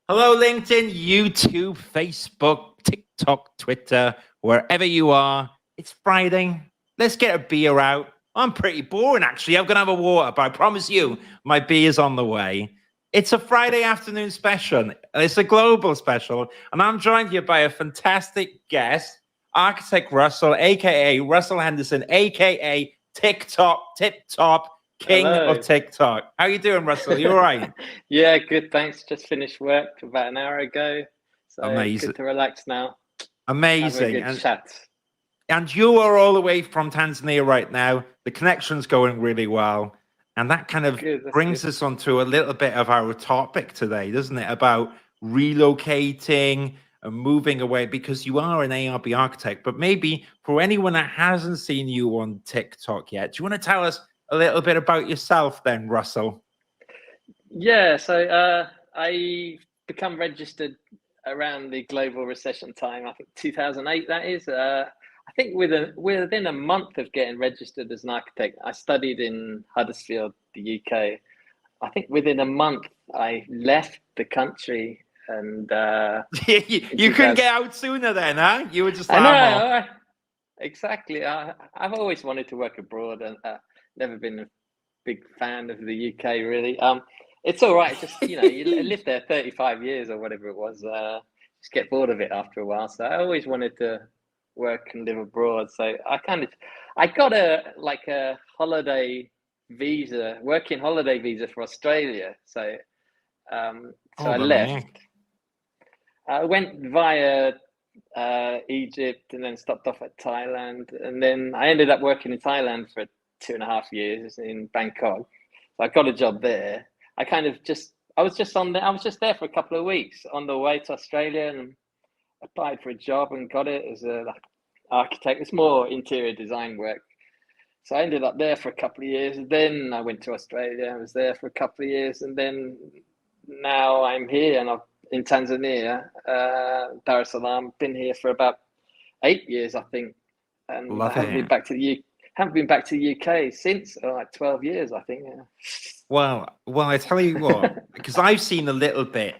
Hello, LinkedIn, YouTube, Facebook, TikTok, Twitter, wherever you are. It's Friday. Let's get a beer out. I'm pretty boring, actually. I'm going to have a water, but I promise you, my beer's on the way. It's a Friday afternoon special. It's a global special, and I'm joined here by a fantastic guest, Architect Russell, aka Russell Henderson, aka TikTok, Tip Top, King Hello. of TikTok. How you doing, Russell? You all right? Yeah, good. Thanks. Just finished work about an hour ago. So Amazing. good to relax now. Have a Amazing. good chat. And you are all the way from Tanzania right now. The connection's going really well. And that kind of Good. That's brings good. us on to a little bit of our topic today, doesn't it? About relocating and moving away, because you are an ARB architect. But maybe for anyone that hasn't seen you on TikTok yet, do you want to tell us a little bit about yourself then, Russell? Yeah. So I become registered around the global recession time. I think 2008. That is. I think within a month of getting registered as an architect, I studied in Huddersfield, the UK. I think within a month I left the country and You couldn't get out sooner then, huh? You were just I like, I'm off. know. Exactly. I've always wanted to work abroad and never been a big fan of the UK, really. It's all right. Just, you live there 35 years or whatever it was. Just get bored of it after a while. So I always wanted to work and live abroad. So I got a holiday visa, working holiday visa for Australia. So I left. I went via Egypt and then stopped off at Thailand. And then I ended up working in Thailand for 2.5 years in Bangkok. So I got a job there. I was just there for a couple of weeks on the way to Australia and applied for a job and got it as a architect. It's more interior design work. So I ended up there for a couple of years. Then I went to Australia. I was there for a couple of years. And then now I'm here and I've in Tanzania, Dar es Salaam. Been here for about 8 years, I think, and Love I haven't it. been back to the haven't been back to the UK since like 12 years, I think. Yeah. Well, I tell you what, because I've seen a little bit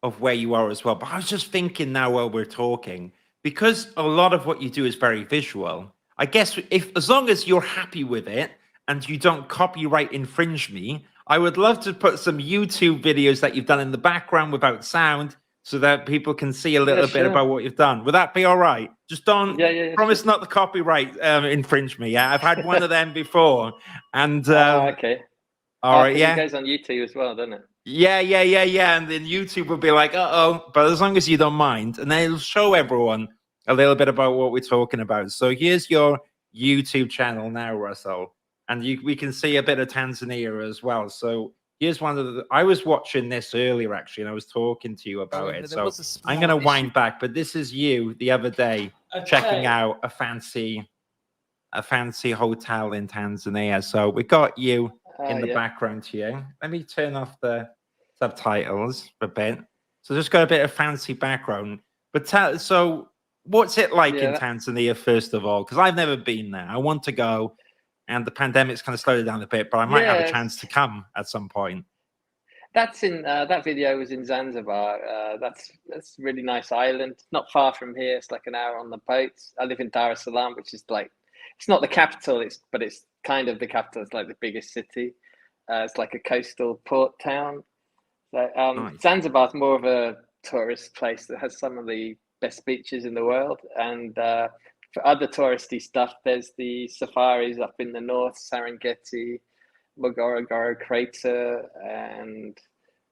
of where you are as well, but I was just thinking now while we're talking, because a lot of what you do is very visual. I guess if as long as you're happy with it and you don't copyright infringe me, I would love to put some YouTube videos that you've done in the background without sound so that people can see a little bit about what you've done. Would that be all right? Just don't promise sure. not to copyright infringe me. Yeah, I've had one of them before, and Okay. all right, Because yeah. it goes on YouTube as well, doesn't it? Yeah. And then YouTube will be like, but as long as you don't mind, and then it'll show everyone a little bit about what we're talking about. So here's your YouTube channel now, Russell, and we can see a bit of Tanzania as well. So here's one of the. I was watching this earlier actually, and I was talking to you about it. So I'm going to wind back, but this is you the other day checking out a fancy hotel in Tanzania. So we got you in the background here. Let me turn off the subtitles for a bit. So just got a bit of fancy background. But so what's it like in Tanzania, first of all? Because I've never been there. I want to go, and the pandemic's kind of slowed it down a bit, but I might have a chance to come at some point. That's in that video was in Zanzibar. That's a really nice island, not far from here. It's like an hour on the boat. I live in Dar es Salaam, which is like it's not the capital, but it's kind of the capital. It's like the biggest city. It's like a coastal port town. So Nice. Zanzibar's more of a tourist place that has some of the best beaches in the world. And for other touristy stuff, there's the safaris up in the north, Serengeti, Ngorongoro Crater, and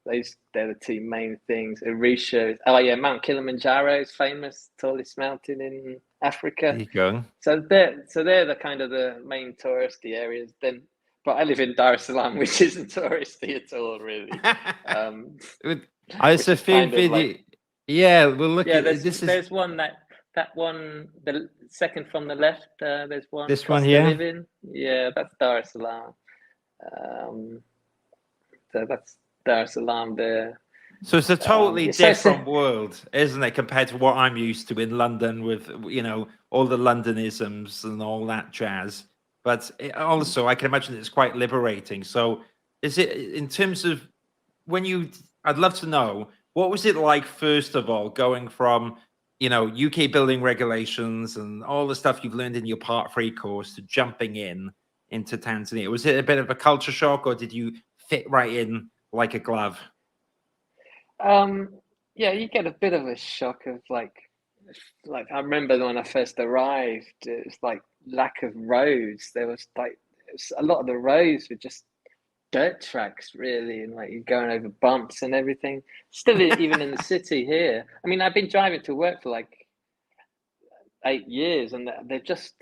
they're the two main things. Arusha, Mount Kilimanjaro is famous, tallest mountain in Africa. There you go. So they're the kind of the main touristy areas. Then, but I live in Dar es Salaam, which isn't touristy at all, really. I saw a few video. Yeah, well, look. Yeah, there's one that one, the second from the left. There's one. This one here. Yeah, that's Dar es Salaam. So that's Dar es Salaam there. So it's a totally different world, isn't it, compared to what I'm used to in London with, all the Londonisms and all that jazz. But also, I can imagine it's quite liberating. So is it, in terms of I'd love to know, What was it like, first of all, going from, UK building regulations and all the stuff you've learned in your Part 3 course to jumping into Tanzania? Was it a bit of a culture shock, or did you fit right in like a glove? Yeah, you get a bit of a shock of like I remember when I first arrived, it was like lack of roads. There was a lot of the roads were just dirt tracks, really, and like you're going over bumps and everything. Still, even in the city here. I mean, I've been driving to work for like 8 years, and they've just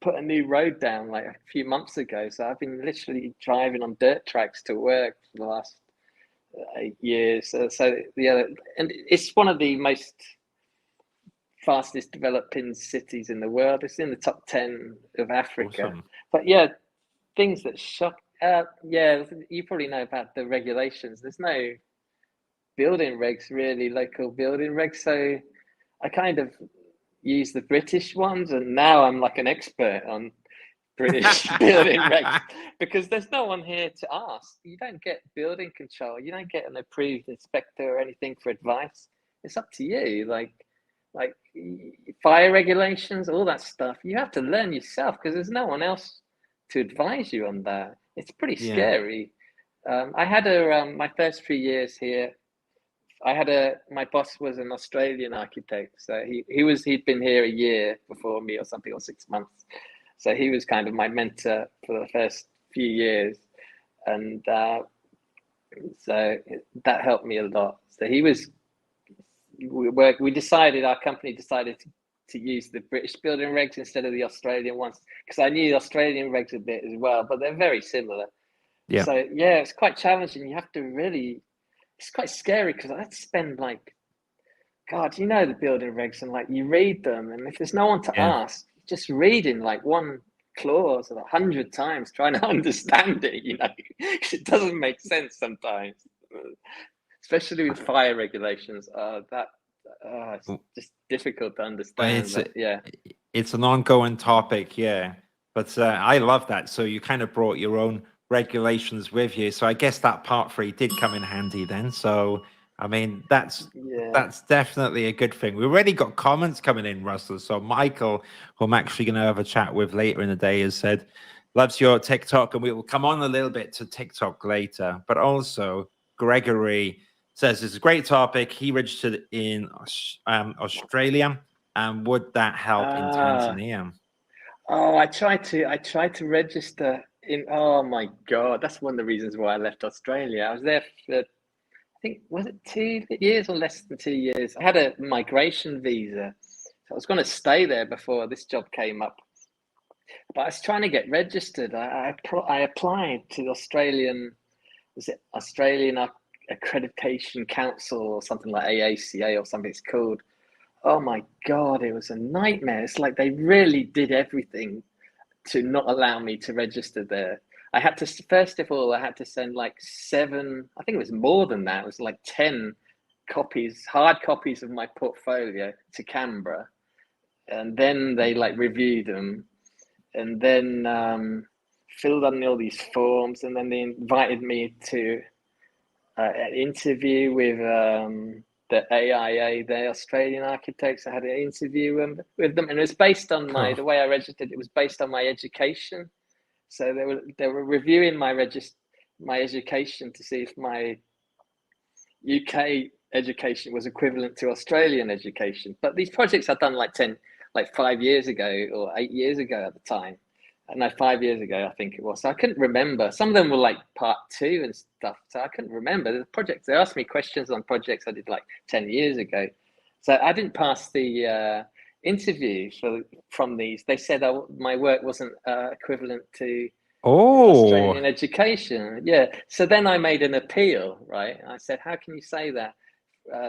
put a new road down like a few months ago. So I've been literally driving on dirt tracks to work for the last 8 years. So yeah, and it's one of the most fastest developing cities in the world. It's in the top 10 of Africa. Awesome. But yeah, things that shock. Yeah, you probably know about the regulations. There's no building regs, really, local building regs. So I kind of use the British ones, and now I'm like an expert on British building regs because there's no one here to ask. You don't get building control. You don't get an approved inspector or anything for advice. It's up to you. Like fire regulations, all that stuff. You have to learn yourself because there's no one else to advise you on that. It's pretty scary. I had my first 3 years here. My boss was an Australian architect, so he'd been here a year before me or something, or 6 months. So he was kind of my mentor for the first few years, and so that helped me a lot. So our company decided to use the British building regs instead of the Australian ones, because I knew the Australian regs a bit as well, but they're very similar. Yeah. So yeah, it's quite challenging. You have to really. It's quite scary because I had to spend like, God, the building regs, and like you read them, and if there's no one to ask, just reading like one clause 100 times trying to understand it, because it doesn't make sense sometimes, especially with fire regulations. It's just difficult to understand. It's an ongoing topic, yeah. But I love that. So you kind of brought your own regulations with you. So I guess that Part 3 did come in handy then. So I mean, that's definitely a good thing. We already got comments coming in, Russell. So Michael, who I'm actually going to have a chat with later in the day, has said, loves your TikTok, and we will come on a little bit to TikTok later. But also Gregory says it's a great topic. He registered in Australia, and would that help in Tanzania? Oh, I tried to register in. Oh my God, that's one of the reasons why I left Australia. I was there for, I think, was it 2 years or less than 2 years? I had a migration visa, so I was going to stay there before this job came up. But I was trying to get registered. I applied to the Australian Accreditation Council or something like AACA or something it's called. Oh my God, it was a nightmare. It's like they really did everything to not allow me to register there. I had to, first of all, I had to send like 7, I think it was more than that. It was like 10 copies, hard copies of my portfolio to Canberra. And then they like reviewed them, and then filled in all these forms. And then they invited me to an interview with the AIA, the Australian architects. I had an interview with them, and it was based on the way I registered. It was based on my education. So they were reviewing my education to see if my UK education was equivalent to Australian education. But these projects I'd done like 5 years ago or 8 years ago at the time. No, 5 years ago, I think it was. So I couldn't remember. Some of them were like part 2 and stuff. So I couldn't remember the projects. They asked me questions on projects I did like 10 years ago. So I didn't pass the interview from these. They said my work wasn't equivalent to Australian education. Yeah. So then I made an appeal, right? I said, how can you say that?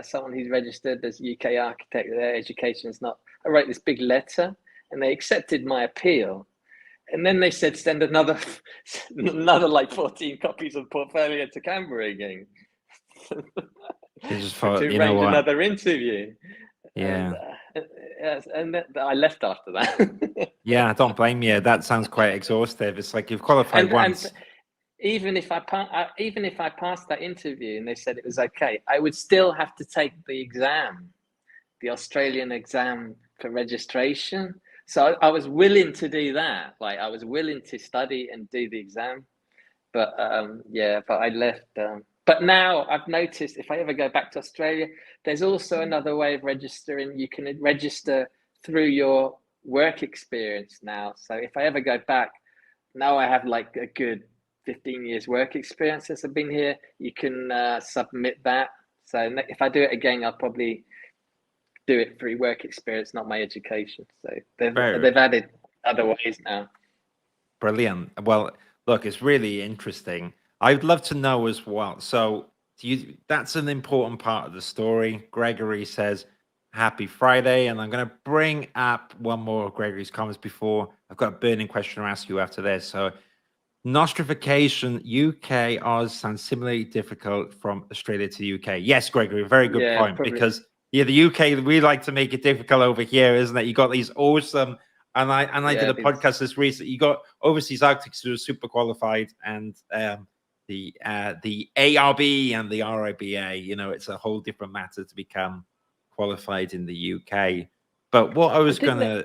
Someone who's registered as UK architect, their education is not. I wrote this big letter, and they accepted my appeal. And then they said, send another like 14 copies of portfolio to Canberra again. To arrange another interview. Yeah. And I left after that. Yeah, I don't blame you. That sounds quite exhaustive. It's like you've qualified once. even if even if I passed that interview and they said it was okay, I would still have to take the exam, the Australian exam for registration. So I was willing to do that. Like I was willing to study and do the exam, but yeah, but I left. But now I've noticed if I ever go back to Australia, there's also another way of registering. You can register through your work experience now. So if I ever go back, now I have like a good 15 years work experience since I've been here. You can submit that. So if I do it again, I'll probably do it through work experience, not my education. So they've added other ways now. Brilliant. Well, look, it's really interesting. I'd love to know as well. So that's an important part of the story. Gregory says, happy Friday. And I'm going to bring up one more of Gregory's comments before I've got a burning question to ask you after this. So nostrification, UK, Oz sounds similarly difficult from Australia to the UK. Yes, Gregory, very good point. Probably. Because the UK, we like to make it difficult over here, isn't it? You got these awesome, and I did a podcast this recently. You got overseas architects who are super qualified, and the ARB and the RIBA. You know, it's a whole different matter to become qualified in the UK. But what I was gonna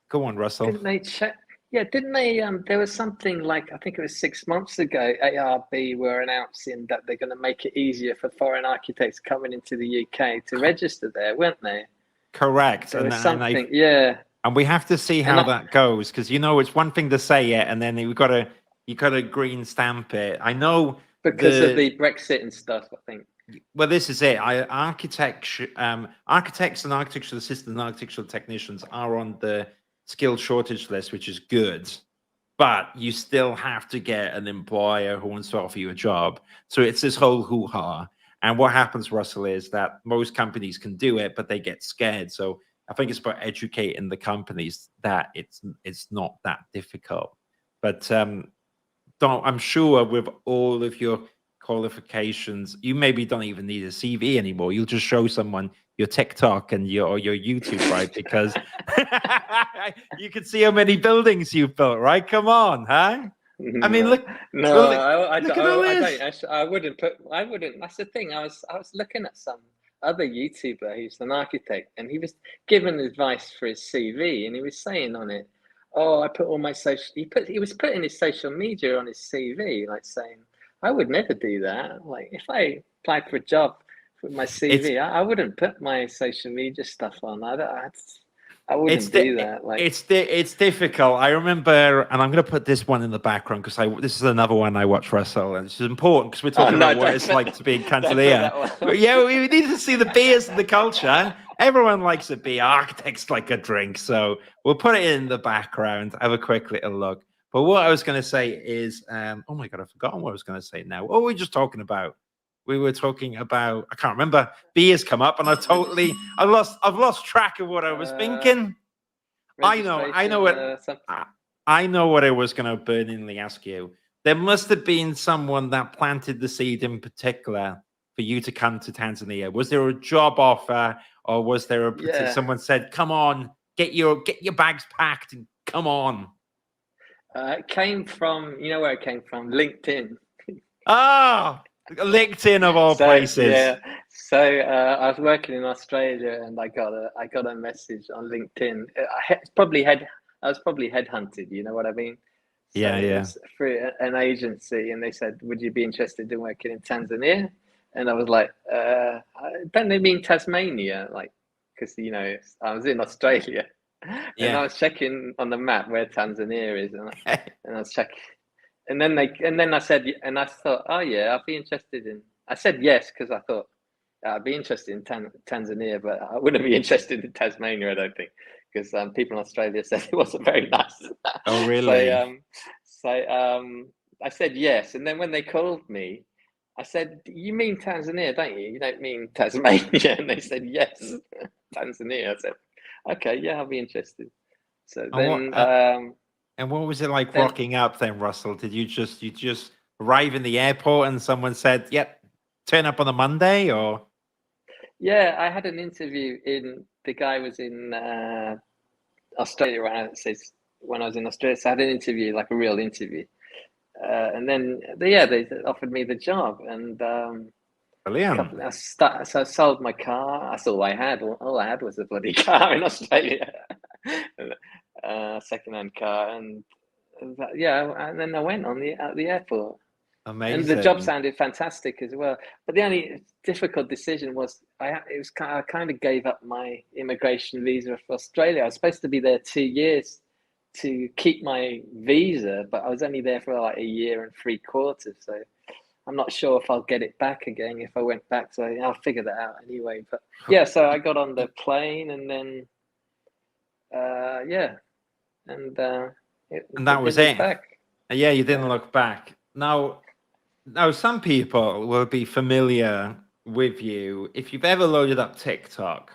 go on, Russell. Didn't they check? Yeah, didn't they? There was something like, I think it was 6 months ago, ARB were announcing that they're going to make it easier for foreign architects coming into the UK to register there, weren't they? Correct. There was something, yeah. And we have to see how that goes, because it's one thing to say it, and then you got to green stamp it. I know because of the Brexit and stuff, I think. Well, this is it. Architects and architectural assistants and architectural technicians are on the skilled shortage list, which is good, but you still have to get an employer who wants to offer you a job. So it's this whole hoo-ha. And what happens, Russell, is that most companies can do it, but they get scared. So I think it's about educating the companies that it's not that difficult. But I'm sure with all of your qualifications, you maybe don't even need a CV anymore. You'll just show someone your TikTok and your YouTube, right? Because you can see how many buildings you've built, right? Come on, huh? I mean, look. No, I wouldn't put. I wouldn't. That's the thing. I was looking at some other YouTuber who's an architect, and he was giving advice for his CV, and he was saying on it, "Oh, I put all my social." He was putting his social media on his CV, like saying, "I would never do that. Like if I applied for a job with my CV, I wouldn't put my social media stuff on. I wouldn't do that." Like it's difficult. I remember, and I'm going to put this one in the background because this is another one I watch, Russell, and this is important because we're talking about what it's like to be in Tanzania. Yeah, we need to see the beers and the culture. Everyone likes a beer. Architects like a drink, so we'll put it in the background. Have a quick little look. But what I was going to say is, oh my God, I've forgotten what I was going to say now. What were we just talking about? We were talking about, I can't remember. Beers come up, and I've lost track of what I was thinking. I know what I was going to burningly ask you. There must have been someone that planted the seed in particular for you to come to Tanzania. Was there a job offer, or was there someone said, "Come on, get your bags packed and come on"? It came from, you know where it came from? LinkedIn. Oh. LinkedIn of all places. Yeah. So I was working in Australia, and I got a message on LinkedIn. I was probably headhunted. You know what I mean? So yeah. It was through an agency, and they said, "Would you be interested in working in Tanzania?" And I was like, "Don't they mean Tasmania?" Like, because I was in Australia, and I was checking on the map where Tanzania is, and I was checking. And then I said, and I thought, oh yeah, I'd be interested in. I said yes because I thought I'd be interested in Tanzania, but I wouldn't be interested in Tasmania. I don't think, because people in Australia said it wasn't very nice. Oh really? So I said yes, and then when they called me, I said, "You mean Tanzania, don't you? You don't mean Tasmania?" And they said yes, Tanzania. I said, "Okay, yeah, I'll be interested." So then. And what was it like rocking up then, Russell? Did you just arrive in the airport and someone said, "Yep, turn up on a Monday," or? Yeah, I had an interview the guy was in Australia when I was in Australia. So I had an interview, like a real interview. and then they offered me the job, and Brilliant. so I sold my car. That's all I had. All I had was a bloody car in Australia, second-hand car, and and then I went on at the airport. Amazing. And the job sounded fantastic as well. But the only difficult decision was I kind of gave up my immigration visa for Australia. I was supposed to be there 2 years to keep my visa, but I was only there for like 1 year and 3/4. So I'm not sure if I'll get it back again if I went back. So I'll figure that out anyway. But yeah, so I got on the plane, and then and that was it. Back. Yeah, you didn't look back. Now, some people will be familiar with you. If you've ever loaded up TikTok,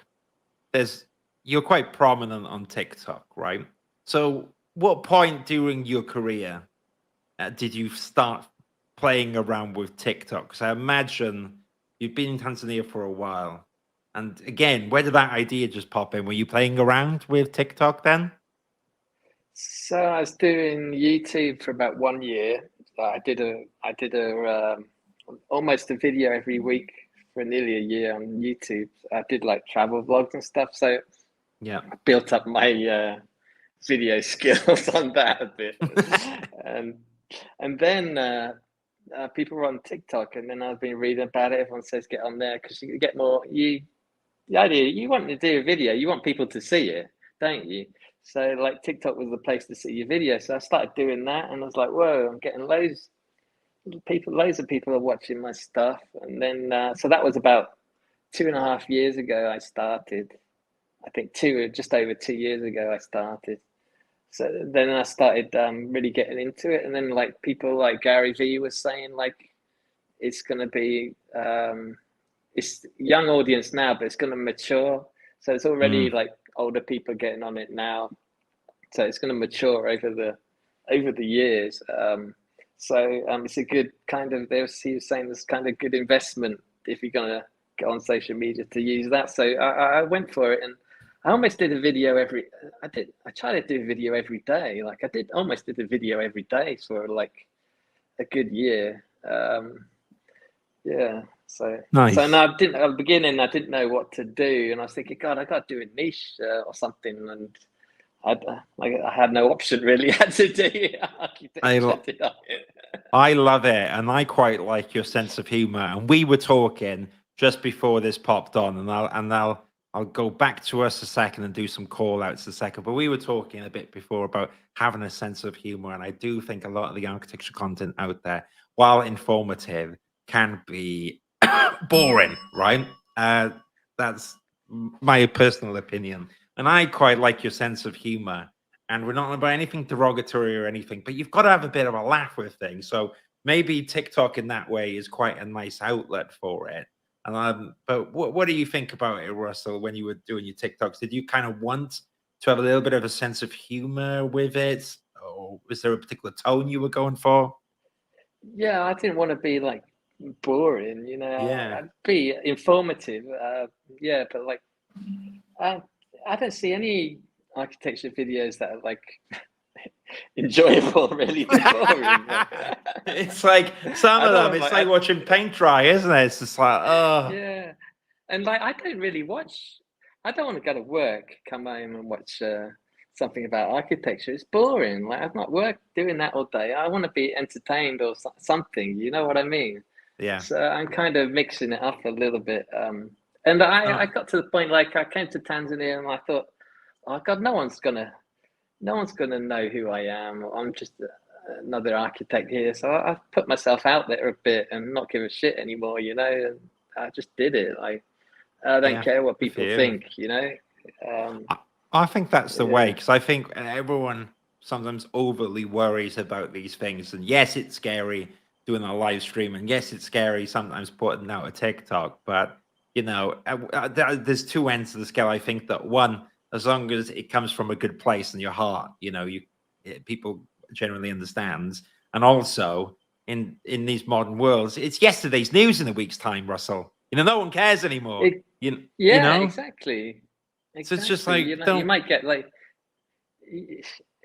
you're quite prominent on TikTok, right? So what point during your career did you start playing around with TikTok? Because I imagine you've been in Tanzania for a while. And again, where did that idea just pop in? Were you playing around with TikTok then? So I was doing YouTube for about 1 year. I did almost a video every week for nearly a year on YouTube. I did like travel vlogs and stuff. So yeah, I built up my video skills on that a bit. and then people were on TikTok, and then I've been reading about it. Everyone says get on there because you get more. The idea, you want to do a video, you want people to see it, don't you? So like TikTok was the place to see your video. So I started doing that, and I was like, whoa, I'm getting loads of people are watching my stuff. And then so that was about 2.5 years ago I started. I think just over 2 years ago I started. So then I started really getting into it, and then like people like Gary Vee was saying, like it's going to be it's young audience now, but it's going to mature. So it's already like older people getting on it now. So it's going to mature over the years. So it's a good kind of, he was saying this kind of good investment if you're going to get on social media to use that. So I went for it, and I almost did a video I tried to do a video every day. Like I almost did a video every day for like a good year. So nice. So now at the beginning I didn't know what to do, and I was thinking, God, I got to do a niche or something, and I had no option really. I had to do architecture. I love it, and I quite like your sense of humor. And we were talking just before this popped on, and I'll go back to us a second and do some call outs a second. But we were talking a bit before about having a sense of humor, and I do think a lot of the architecture content out there, while informative, can be boring, right? That's my personal opinion. And I quite like your sense of humor. And we're not about anything derogatory or anything, but you've got to have a bit of a laugh with things. So maybe TikTok in that way is quite a nice outlet for it. And but what do you think about it, Russell, when you were doing your TikToks? Did you kind of want to have a little bit of a sense of humor with it? Or was there a particular tone you were going for? Yeah, I didn't want to be like boring, you know. Yeah. I'd be informative. But like I don't see any architecture videos that are like enjoyable, really boring. It's like some of them, it's like watching paint dry, isn't it? It's just like, oh. Yeah. And like I don't want to go to work, come home and watch something about architecture. It's boring. Like I've not worked doing that all day. I want to be entertained or something, you know what I mean? Yeah. So I'm kind of mixing it up a little bit. And I got to the point, like I came to Tanzania and I thought, oh God, no one's gonna know who I am. I'm just another architect here. So I put myself out there a bit and not give a shit anymore, you know. And I just did it. Like I don't care what people think, you know. I think that's the way, because I think everyone sometimes overly worries about these things. And yes, it's scary doing a live stream, and yes, it's scary sometimes putting out a TikTok, but you know, there's two ends to the scale. I think that one, as long as it comes from a good place in your heart, you know, people generally understands. And also in these modern worlds, it's yesterday's news in a week's time, Russell. You know, no one cares anymore. You know? Exactly. So it's just like, you might get like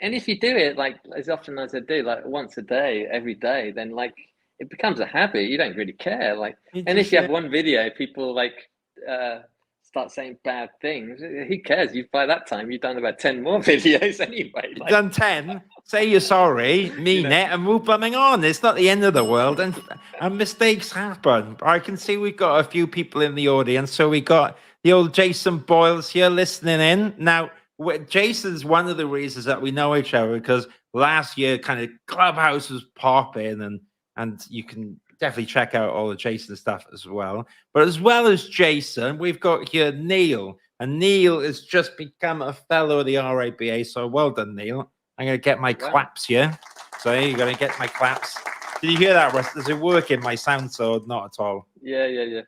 and if you do it like as often as I do, like once a day, every day, then like it becomes a habit. You don't really care. Like, You and just if you have share. one video, people like start saying bad things. Who cares? You by that time you've done about 10 more videos anyway. You've Like, done 10, say you're sorry, mean it, and move bumming on. It's not the end of the world, and mistakes happen. I can see we've got a few people in the audience. So we got the old Jason Boyles here listening in. Now, Jason's one of the reasons that we know each other, because last year kind of Clubhouse was popping, and you can definitely check out all the Jason stuff as well. But as well as Jason, we've got here Neil. And Neil has just become a fellow of the RABA. So well done, Neil. I'm going to get my claps here. So you're going to get my claps. Did you hear that, Russ? Does it work in my sound sword? Not at all. yeah.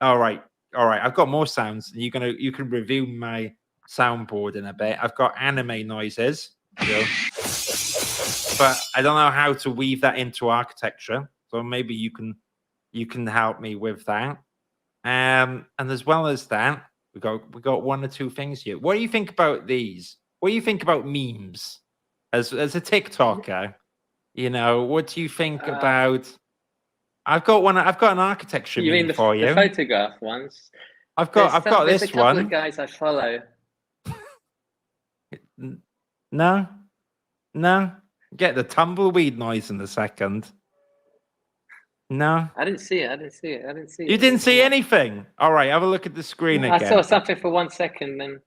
All right. I've got more sounds. You can review my soundboard in a bit. I've got anime noises, but I don't know how to weave that into architecture. So maybe you can help me with that. And as well as that, we got one or two things here. What do you think about these? What do you think about memes? As a TikToker, what do you think about? I've got an architecture You mean meme for the you. photograph ones? I've got There's this a couple one. of guys I follow. No, get the tumbleweed noise in a second. No, I didn't see it. you didn't see anything. All right, have a look at the screen I again. saw something for 1 second, then.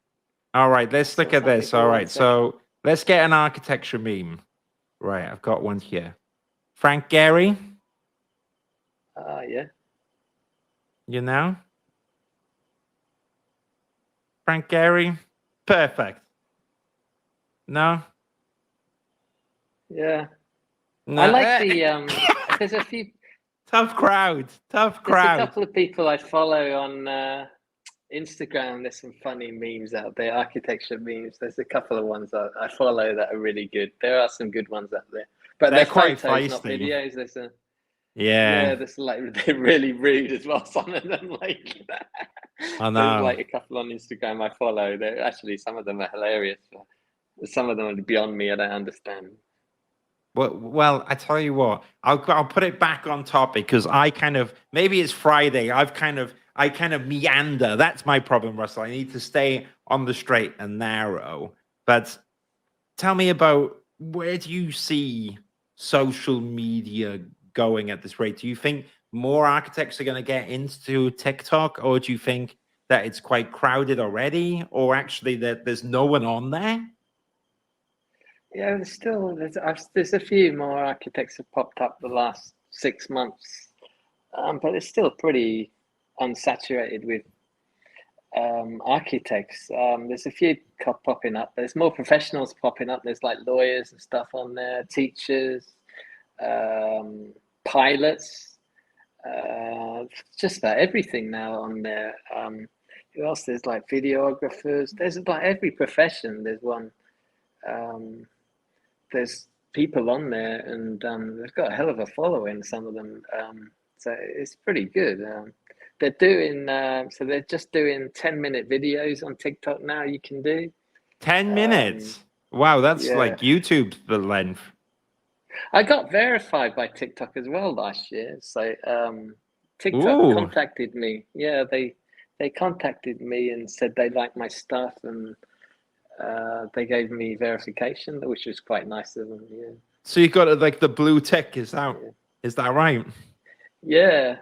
All right, let's look at this. All right, second. so let's get an architecture meme. Right, I've got one here. Frank Gehry. Yeah. You know? Frank Gehry. Perfect. No? Yeah. No. I like the there's a few Tough crowd. there's a couple of people I follow on Instagram. There's some funny memes out there, architecture memes. There's a couple of ones that I follow that are really good. There are some good ones out there, but they're quite photos, feisty. not videos. There's a Yeah. there's like they're really rude as well. Some of them like I know. there's like a couple on Instagram I follow. They're actually some of them are hilarious. Some of them are beyond me. I don't understand. Well, I tell you what, I'll put it back on topic because maybe it's Friday. I kind of meander. That's my problem, Russell. I need to stay on the straight and narrow. But tell me about, where do you see social media going at this rate? Do you think more architects are going to get into TikTok, or do you think that it's quite crowded already, or actually that there's no one on there? Yeah, there's a few more architects have popped up the last 6 months, but it's still pretty unsaturated with architects. There's a few popping up. There's more professionals popping up. There's like lawyers and stuff on there, teachers, pilots, just about everything now on there. Who else? There's like videographers. There's like every profession. There's one. There's people on there, and they've got a hell of a following, some of them. So it's pretty good. They're doing so they're just doing 10-minute videos on TikTok now. You can do 10 minutes. Wow, that's like YouTube's the length. I got verified by TikTok as well last year. So TikTok contacted me. Yeah, they contacted me and said they liked my stuff, and they gave me verification, which was quite nice of them. Yeah. So you got like the blue tick, is that right? Yeah.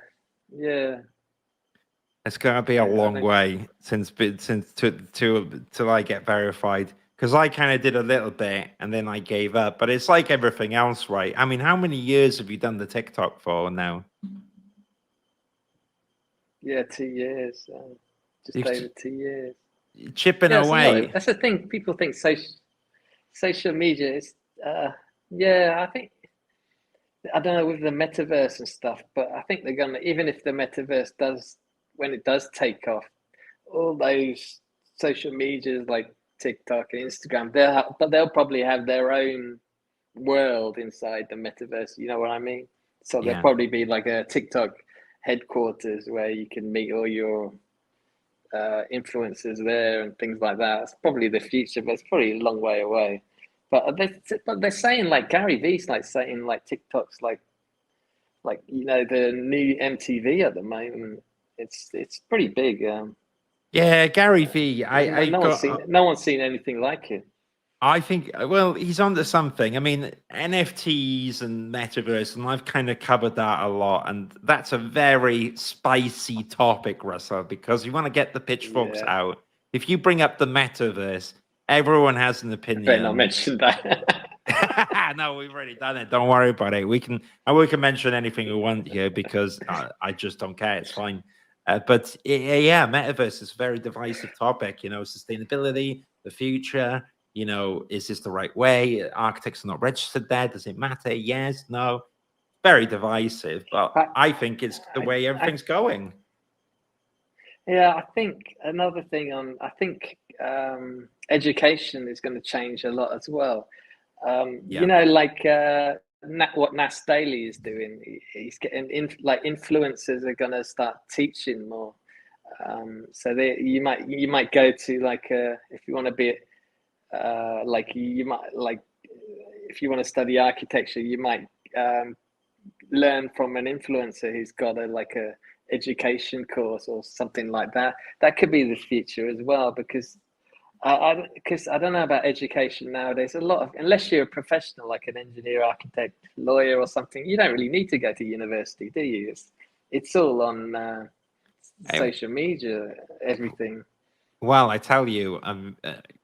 It's gonna be a long way till I get verified, because I kind of did a little bit and then I gave up. But it's like everything else, right? I mean, how many years have you done the TikTok for now? Yeah, 2 years. Just over 2 years. Chipping away. That's the thing. People think social media is. I think. I don't know with the metaverse and stuff, but I think they're gonna, even if the metaverse when it does take off, all those social medias like TikTok and Instagram, they'll probably have their own world inside the metaverse. You know what I mean? So there'll probably be like a TikTok headquarters where you can meet all your influencers there and things like that. It's probably the future, but it's probably a long way away. But they're saying like Gary Vee's like saying like TikTok's like the new MTV at the moment. It's pretty big. Yeah, Gary V. No one's seen anything like it. I think, well, he's onto something. I mean, NFTs and metaverse, and I've kind of covered that a lot. And that's a very spicy topic, Russell, because you want to get the pitchforks out. If you bring up the metaverse, everyone has an opinion. I better not mention that. No, we've already done it. Don't worry about it. We can mention anything we want here because I just don't care. It's fine. But yeah, metaverse is a very divisive topic. Sustainability, the future. Is this the right way? Architects are not registered there. Does it matter? Yes, no. Very divisive, but I think it's the way everything's going. Yeah, I think another thing education is going to change a lot as well. What Nas Daily is doing, he's getting influencers are going to start teaching more. So you might go to if you want to be if you want to study architecture, you might learn from an influencer who's got a education course or something like that. That could be the future as well, because I don't know about education nowadays. Unless you're a professional like an engineer, architect, lawyer, or something, you don't really need to go to university, do you? It's all on social media, everything. Well, I tell you,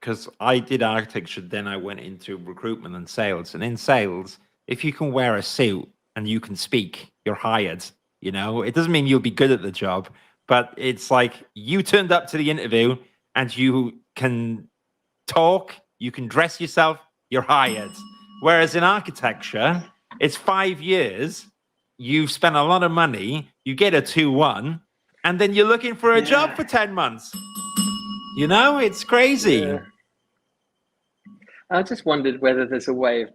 because I did architecture, then I went into recruitment and sales. And in sales, if you can wear a suit and you can speak, you're hired. It doesn't mean you'll be good at the job, but it's like you turned up to the interview and you can talk, you can dress yourself, you're hired. Whereas in architecture, it's 5 years, you've spent a lot of money, you get a 2-1, and then you're looking for a job for 10 months. It's crazy. Yeah. I just wondered whether there's a way of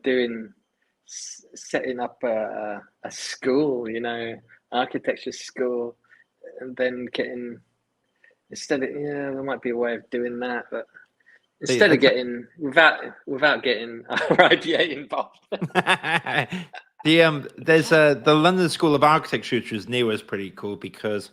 setting up a school, architecture school, and then there might be a way of doing that, but instead of getting without getting RIBA involved. There's the London School of Architecture, which was new, is pretty cool because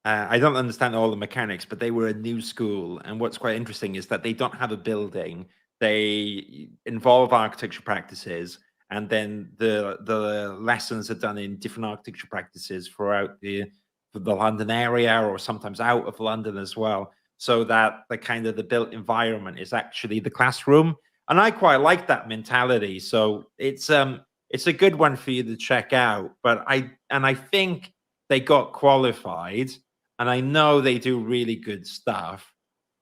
I don't understand all the mechanics, but they were a new school. And what's quite interesting is that they don't have a building. They involve architecture practices, and then the lessons are done in different architecture practices throughout the London area, or sometimes out of London as well, so that the built environment is actually the classroom. And I quite like that mentality. So it's a good one for you to check out. But I think they got qualified. And I know they do really good stuff.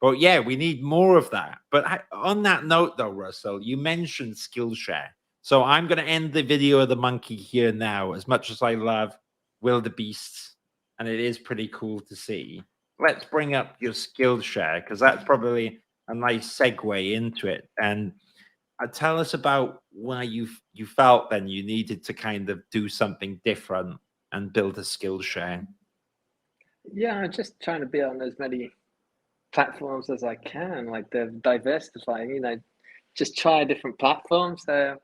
But yeah, we need more of that. But on that note, though, Russell, you mentioned Skillshare. So I'm going to end the video of the monkey here now. As much as I love wildebeests, and it is pretty cool to see, let's bring up your Skillshare, because that's probably a nice segue into it. And tell us about why you felt then you needed to kind of do something different and build a Skillshare. Yeah, I'm just trying to be on as many platforms as I can, like they're diversifying, just try different platforms. Tried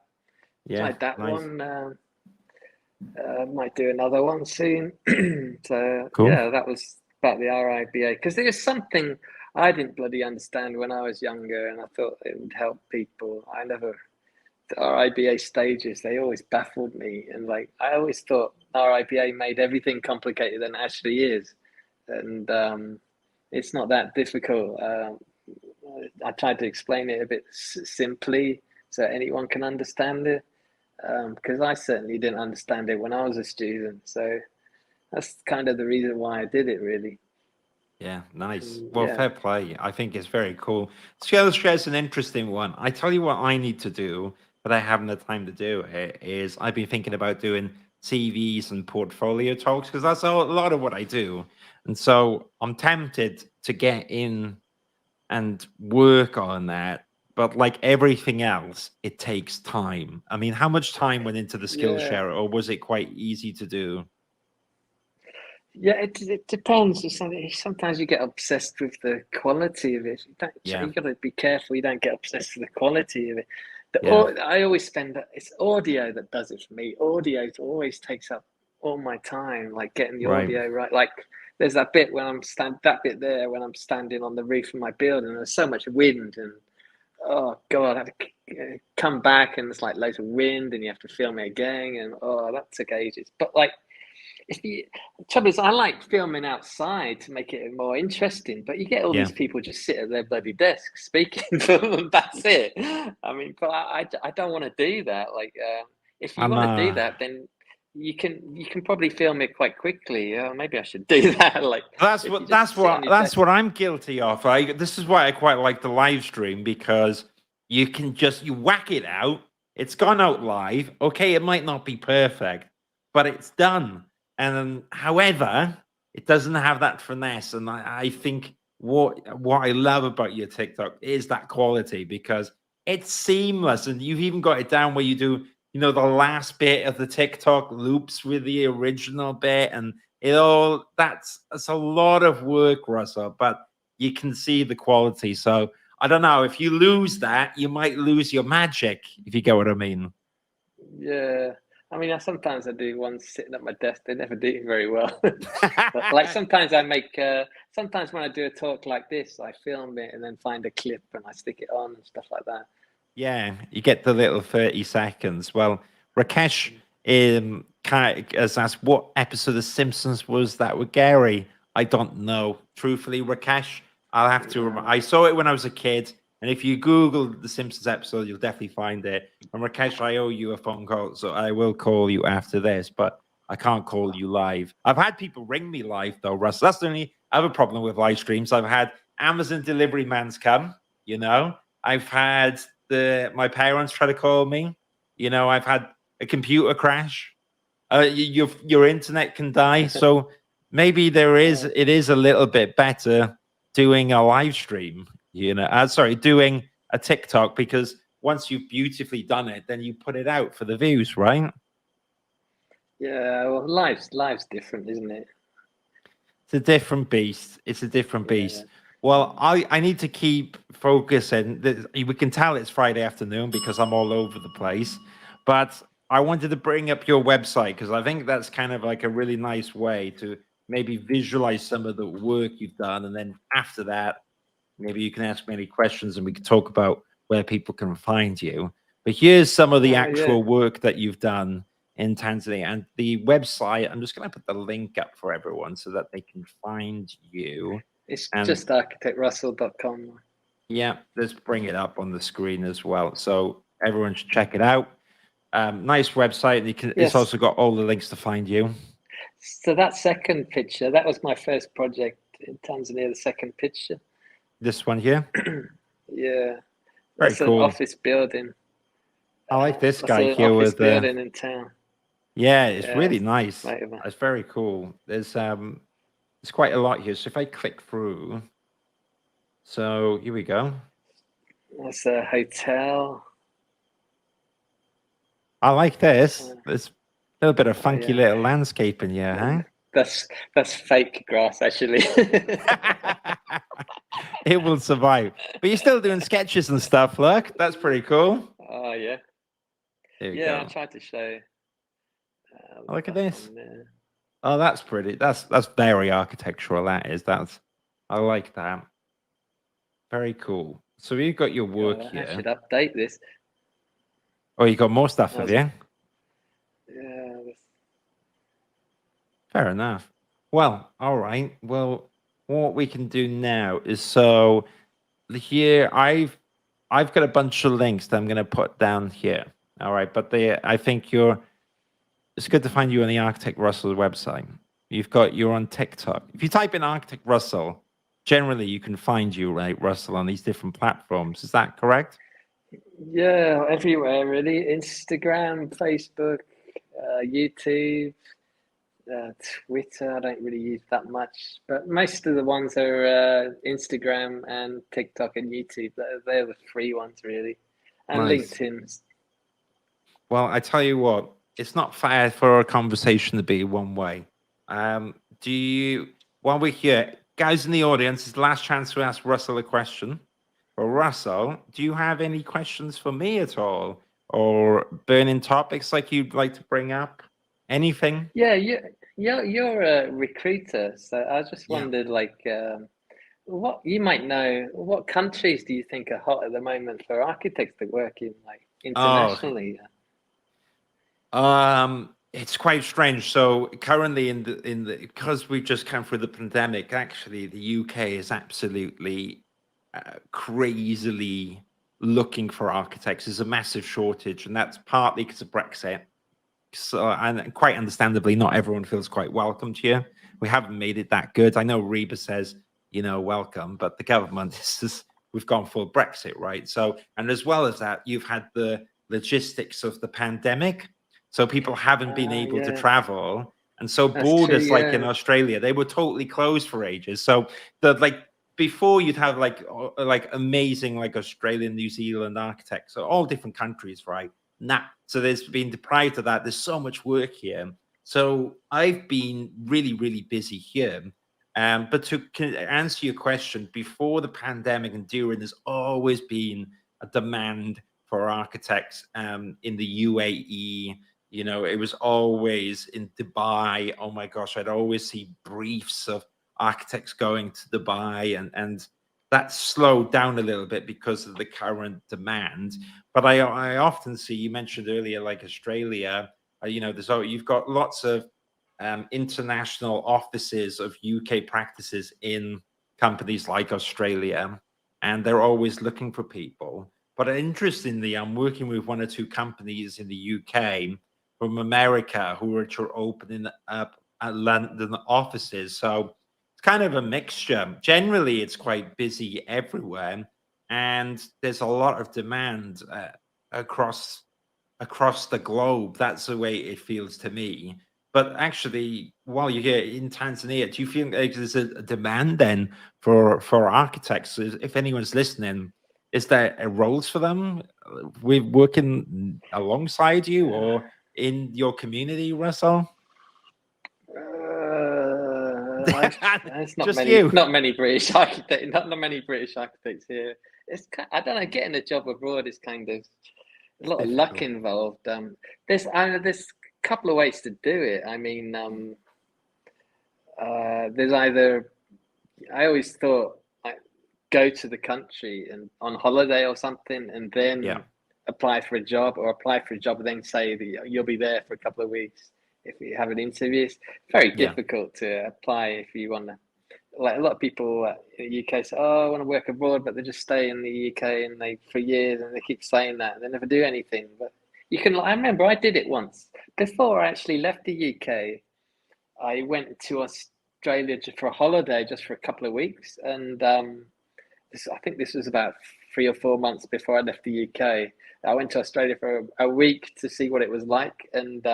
that nice. One. Might do another one soon. So cool. Yeah, that was about the RIBA, because there's something I didn't bloody understand when I was younger, and I thought it would help people. The RIBA stages, they always baffled me, and I always thought RIBA made everything complicated than it actually is. And it's not that difficult. I tried to explain it a bit simply so anyone can understand it, because I certainly didn't understand it when I was a student. So that's kind of the reason why I did it, really. Yeah, nice. Well, fair play. I think it's very cool. Skillshare is an interesting one. I tell you what I need to do, but I haven't the time to do it, is I've been thinking about doing CVs and portfolio talks, because that's a lot of what I do. And so I'm tempted to get in and work on that. But like everything else, it takes time. I mean, how much time went into the Skillshare, or was it quite easy to do? Yeah, it depends. Sometimes you get obsessed with the quality of it. You got to be careful you don't get obsessed with the quality of it. I always spend it's audio that does it for me. Audio always takes up all my time, like getting the Right. audio right. Like there's that bit when that bit there when I'm standing on the roof of my building. There's so much wind, and oh god, I have to come back, and it's like loads of wind, and you have to film it again, and oh, that took ages. But like, the trouble is, I like filming outside to make it more interesting. But you get all Yeah. these people just sit at their bloody desk speaking to them. That's it. I mean, but I don't want to do that. Like, if you want to do that, then you can probably film it quite quickly. Maybe I should do that. Like, that's what I'm guilty of. This is why I quite like the live stream, because you can you whack it out. It's gone out live. Okay, it might not be perfect, but it's done. And however, it doesn't have that finesse. And I think what I love about your TikTok is that quality, because it's seamless, and you've even got it down where you do, the last bit of the TikTok loops with the original bit, and that's a lot of work, Russell, but you can see the quality. So I don't know, if you lose that, you might lose your magic, if you get what I mean. Yeah. I mean, sometimes I do ones sitting at my desk. They never do very well. But, like, sometimes sometimes when I do a talk like this, I film it and then find a clip and I stick it on and stuff like that. Yeah, you get the little 30 seconds. Well, Rakesh has asked, what episode of Simpsons was that with Gary? I don't know. Truthfully, Rakesh, I'll have to remember. I saw it when I was a kid, and if you Google the Simpsons episode, you'll definitely find it. And Rakesh, I owe you a phone call, so I will call you after this, but I can't call you live. I've had people ring me live, though, Russ. That's the only other problem with live streams. I've had Amazon delivery mans come, I've had my parents try to call me. I've had a computer crash. Your internet can die. So maybe it is a little bit better doing a live stream, doing a TikTok, because once you've beautifully done it, then you put it out for the views, right? Yeah, well, life's different, isn't it? It's a different beast. Yeah. Well, I need to keep focusing. We can tell it's Friday afternoon because I'm all over the place. But I wanted to bring up your website, because I think that's kind of like a really nice way to maybe visualize some of the work you've done. And then after that, maybe you can ask me any questions and we can talk about where people can find you. But here's some of the actual work that you've done in Tanzania. And the website, I'm just going to put the link up for everyone so that they can find you. It's just architectrussell.com. Yeah, let's bring it up on the screen as well, so everyone should check it out. Nice website. It's also got all the links to find you. So that second picture, that was my first project in Tanzania, the second picture. This one here? Yeah. Very That's cool. an office building. I like this guy here with the building in town. Yeah, it's really nice. Right. It's very cool. There's quite a lot here. So if I click through, so here we go. That's a hotel. I like this. There's a little bit of funky little landscape in here, huh? That's fake grass, actually. It will survive. But you're still doing sketches and stuff, look. That's pretty cool. Oh, yeah. There we go. I tried to show. Look at this. Oh, that's pretty. That's very architectural, that is. I like that. Very cool. So you've got your work here. I should update this. Oh, you got more stuff, have you? Yeah. Fair enough. Well, all right. Well, what we can do now is, so here I've got a bunch of links that I'm going to put down here. All right, but I think it's good to find you on the Architect Russell website. You're on TikTok. If you type in Architect Russell, generally you can find you, right, Russell, on these different platforms. Is that correct? Yeah, everywhere really. Instagram, Facebook, YouTube, Twitter. I don't really use that much, but most of the ones are Instagram and TikTok and YouTube. They're the free ones really, and nice. LinkedIn. Well, I tell you what, it's not fair for a conversation to be one way. While we're here, guys in the audience, it's the last chance to ask Russell a question. Well, Russell, do you have any questions for me at all, or burning topics like you'd like to bring up? Anything? Yeah, you're a recruiter, so I just Yeah. wondered, like, what you might know, what countries do you think are hot at the moment for architects to work in, like Oh, internationally? it's quite strange. So currently in the because we've just come through the pandemic, actually the UK is absolutely crazily looking for architects. There's a massive shortage, and that's partly because of Brexit. So, and quite understandably, not everyone feels quite welcomed here. We haven't made it that good. I know Reba says, welcome, but the government is just, we've gone full Brexit, right? So, and as well as that, you've had the logistics of the pandemic. So people haven't been able to Yeah, travel. And so that's true. borders like in Yeah, Australia, they were totally closed for ages. So the like before you'd have like amazing like Australian, New Zealand architects, so all different countries, right? Nah. So there's been deprived of that. There's so much work here. So I've been really, really busy here. But to answer your question, before the pandemic and during, there's always been a demand for architects in the UAE. It was always in Dubai. Oh my gosh, I'd always see briefs of architects going to Dubai, and that's slowed down a little bit because of the current demand. But I often see, you mentioned earlier, like Australia, you've got lots of international offices of UK practices in companies like Australia, and they're always looking for people. But interestingly, I'm working with one or two companies in the UK from America who are opening up at London offices. So it's kind of a mixture. Generally, it's quite busy everywhere, and there's a lot of demand across the globe. That's the way it feels to me. But actually, while you're here in Tanzania, do you feel like there's a demand then for architects? If anyone's listening, is there a roles for them? We're working alongside you or in your community, Russell? there's Just you. not many British architects, not many British architects here. I don't know, getting a job abroad is kind of a lot of luck Difficult. involved. There's a couple of ways to do it. I mean, there's either, I always thought, like, go to the country and on holiday or something, and Yeah. then apply for a job, or apply for a job and then say that you'll be there for a couple of weeks if you have an interview. It's very Yeah. difficult to apply if you want to. Like, a lot of people in the UK say, "Oh, I want to work abroad," but they just stay in the UK and they for years, and they keep saying that and they never do anything. But you can. I remember I did it once before I actually left the UK. I went to Australia just for a holiday, just for a couple of weeks, and I think this was about 3 or 4 months before I left the UK. I went to Australia for a week to see what it was like, and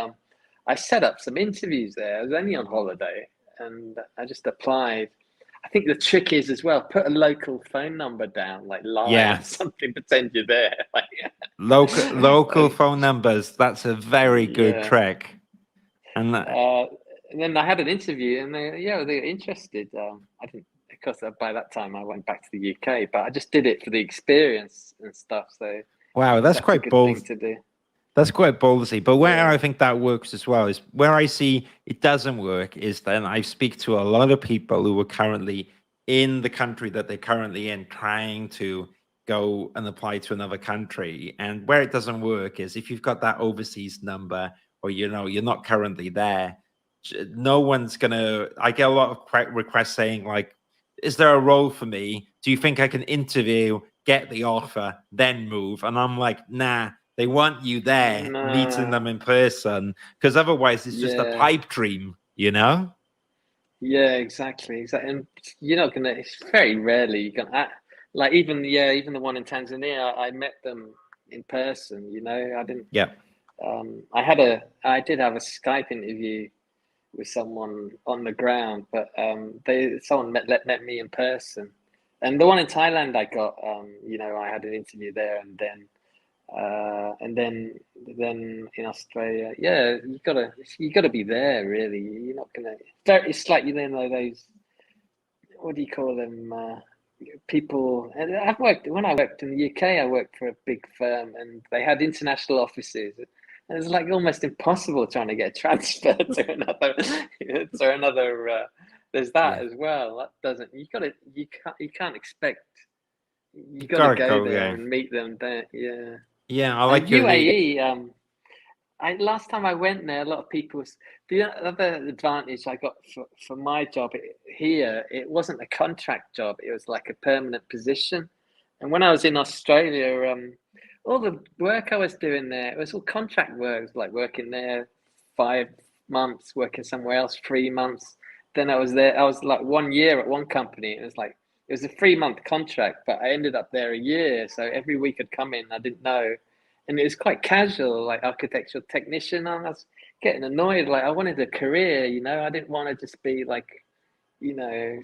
I set up some interviews there. I was only on holiday, and I just applied. I think the trick is as well, put a local phone number down, like lie or Yes. something, pretend you're there. Like, Local phone numbers. That's a very good yeah. trick. And Uh, and then I had an interview, and they were interested. I didn't, because by that time I went back to the UK, but I just did it for the experience and stuff. So wow, that's that's a quite good thing bold. to do. That's quite ballsy. But where Yeah. I think that works as well is where I see it doesn't work is then I speak to a lot of people who are currently in the country that they're currently in, trying to go and apply to another country. And where it doesn't work is if you've got that overseas number or you're not currently there, no one's gonna. I get a lot of requests saying like, "Is there a role for me? Do you think I can interview, get the offer, then move?" And I'm like, "Nah." They want you there, meeting No. them in person, because otherwise it's just a Yeah. pipe dream, you know? Yeah. Exactly. Exactly. And you're not gonna. It's very rarely you can. Like, even the one in Tanzania, I met them in person. I didn't. Yeah, I did have a Skype interview with someone on the ground, but someone met me in person, and the one in Thailand I got, I had an interview there, and then in Australia, yeah, you gotta be there really. You're not gonna. It's like those, what do you call them? people, and when I worked in the UK, I worked for a big firm, and they had international offices. And it's like almost impossible trying to get transferred to another. There's that Yeah. as well. That doesn't. You can't expect. You You got to gotta go go, there yeah. and meet them there. Yeah. Yeah, I And like your the UAE. Last time I went there, a lot of people. The other advantage I got for my job here, it wasn't a contract job; it was like a permanent position. And when I was in Australia, all the work I was doing there, it was all contract work. It was like working there 5 months, working somewhere else 3 months. Then I was there. I was like 1 year at one company. It was like it was a 3 month contract, but I ended up there a year. So every week I'd come in, I didn't know, and it was quite casual, like architectural technician. I was getting annoyed. Like I wanted a career, I didn't want to just be like,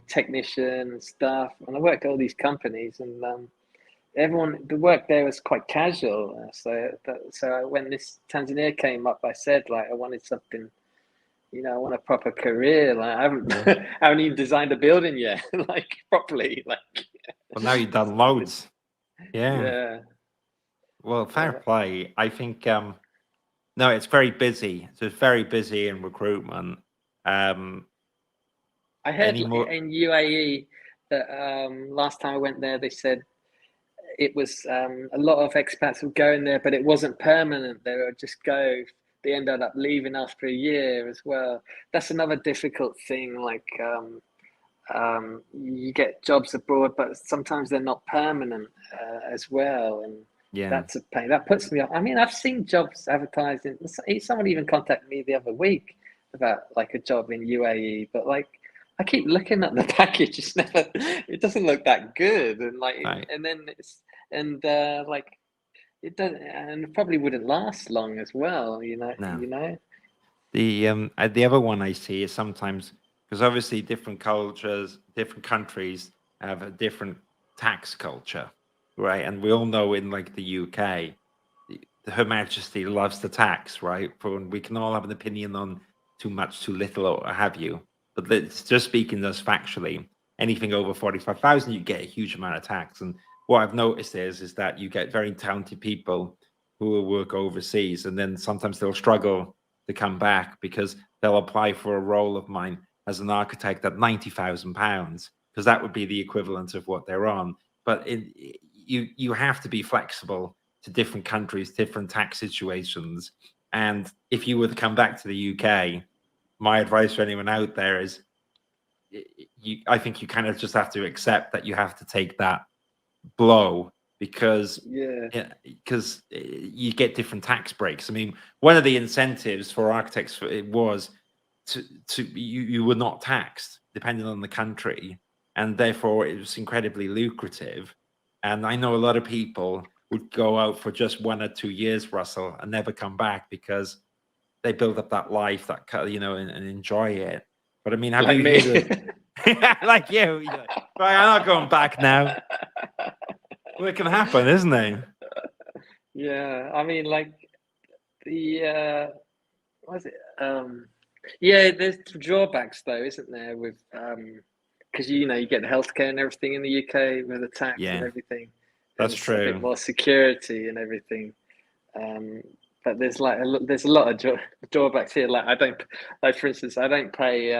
technician and stuff. And I worked at all these companies, and the work there was quite casual. So when this Tanzania came up, I said like I wanted something. I want a proper career. Like I haven't, yeah. I haven't even designed a building yet, like properly. Like, Well, now you've done so I wanted, loads. Yeah. yeah. Well, fair So play. I think no, it's very busy. So it's very busy in recruitment. Um, I heard any more? in UAE that last time I went there, they said it was a lot of expats would go in there, but it wasn't permanent. They would just go. They ended up leaving after a year as well. That's another difficult thing. Like you get jobs abroad, but sometimes they're not permanent as well, and Yeah. that's a pain. That puts me off. I mean, I've seen jobs advertised. Someone even contacted me the other week about like a job in UAE, but like I keep looking at the package. It doesn't look that good, and like, Right. and then like it doesn't, and it probably wouldn't last long as well. No. You know. The other one I see is sometimes because obviously different cultures, different countries have a different tax culture, right? And we all know in like the UK, Her Majesty loves the tax, right? We can all have an opinion on too much, too little, or what have you. But let's just speaking just factually, anything over 45,000, you get a huge amount of tax. And what I've noticed is that you get very talented people who will work overseas, and then sometimes they'll struggle to come back because they'll apply for a role of mine as an architect at £90,000 because that would be the equivalent of what they're on. But you have to be flexible to different countries, different tax situations. And if you were to come back to the UK, my advice for anyone out there is I think you kind of just have to accept that you have to take that blow because you get different tax breaks. I mean, one of the incentives for architects was you were not taxed depending on the country, and therefore it was incredibly lucrative. And I know a lot of people would go out for just 1 or 2 years, Russell, and never come back because they build up that life, and enjoy it. But I mean, have Like you me. heard of like you're like, right, I'm not going back now. Well, it can happen, isn't it? Yeah, I mean, like the what is it? Yeah, there's drawbacks though, isn't there? With because you get the healthcare and everything in the UK with the tax and Yeah, everything. that's There's a bit true. more security and everything. But there's like there's a lot of drawbacks here. Like I don't, like for instance, I don't pay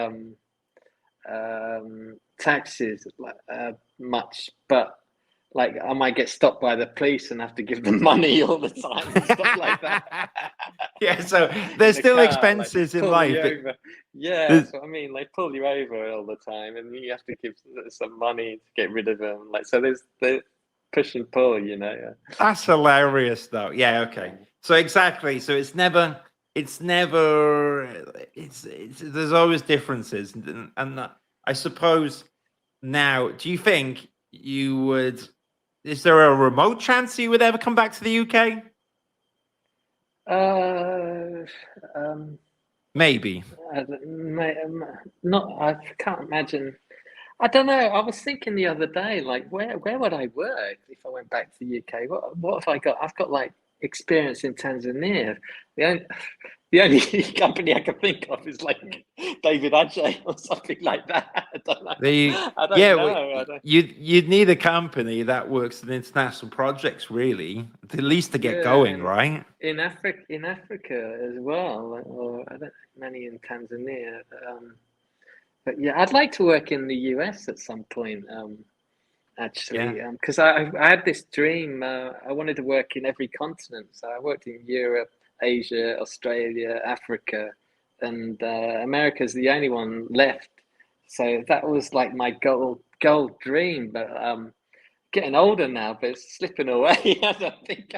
taxes much, but like I might get stopped by the police and have to give them money all the time and stuff like that. Yeah, so In there's the still car, like expenses in pull you life. over. Yeah, There's- that's what I mean. They pull you over all the time, and you have to give some money to get rid of them. Like so, there's the push and pull. That's hilarious, though. Yeah, okay. So exactly. So it's there's always differences, and I suppose now, do you think you would? Is there a remote chance you would ever come back to the UK? Uh, Maybe. not. I can't imagine. I don't know. I was thinking the other day, like, where would I work if I went back to the UK? What have I got? I've got like experience in Tanzania. The only, The only company I can think of is like David Ajay or something like that. I don't know. I don't Yeah, know. you'd need a company that works in international projects, really, at least to get Yeah, going, and right? in Africa as well, or I don't know, many in Tanzania. But yeah, I'd like to work in the US at some point. Yeah, Actually, because I had this dream. I wanted to work in every continent. So I worked in Europe, Asia, Australia, Africa, and America's the only one left. So that was like my goal dream. But getting older now, but it's slipping away. I don't think.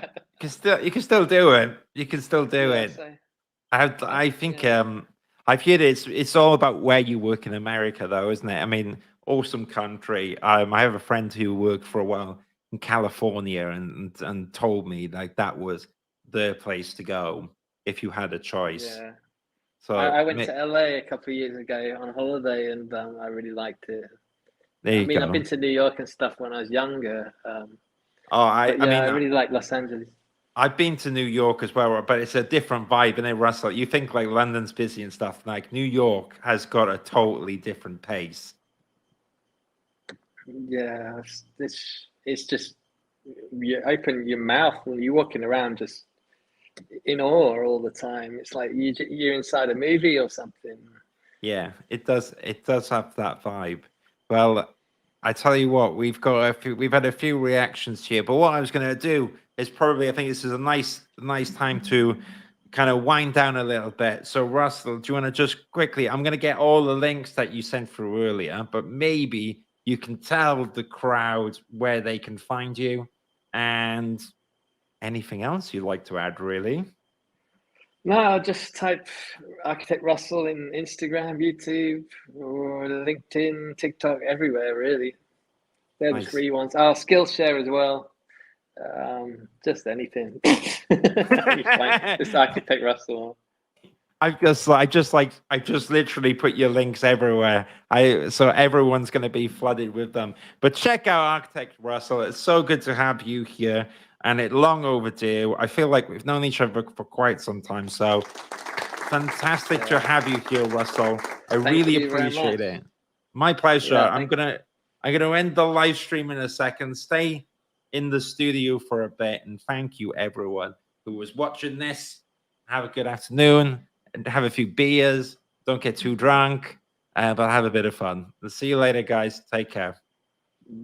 you can still do it. You can still do Yeah. it. So I think yeah. I've heard it's all about where you work in America, though, isn't it? I mean, awesome country. I have a friend who worked for a while in California, and told me like that was the place to go if you had a choice. Yeah. So I went to LA a couple of years ago on holiday, and I really liked it. there I you mean, I've been go. to New York and stuff when I was younger, Oh, but I yeah, I mean, really like Los Angeles. I've been to New York as well, but it's a different vibe, and Russell. You think like London's busy and stuff, like New York has got a totally different pace. Yeah, it's just you open your mouth and you're walking around just in awe all the time. It's like you're inside a movie or something. Yeah, it does. It does have that vibe. Well, I tell you what, we've had a few reactions here, but what I was going to do is probably, I think this is a nice time to kind of wind down a little bit. So, Russell, do you want to just quickly? I'm going to get all the links that you sent through earlier, but maybe you can tell the crowd where they can find you and anything else you'd like to add, really. No, just type Architect Russell in Instagram, YouTube, or LinkedIn, TikTok, everywhere really. They're the Nice. three ones. Oh, Skillshare as well. Just anything. You find just Architect Russell. I just literally put your links everywhere. So everyone's going to be flooded with them. But check out Architect Russell. It's so good to have you here, and it's long overdue. I feel like we've known each other for quite some time. So fantastic to have you here, Russell. I Thank really you very appreciate much. it. My pleasure. Yeah, I'm gonna end the live stream in a second. Stay in the studio for a bit, and thank you everyone who was watching this. Have a good afternoon and have a few beers. Don't get too drunk, but have a bit of fun. We'll see you later, guys. Take care.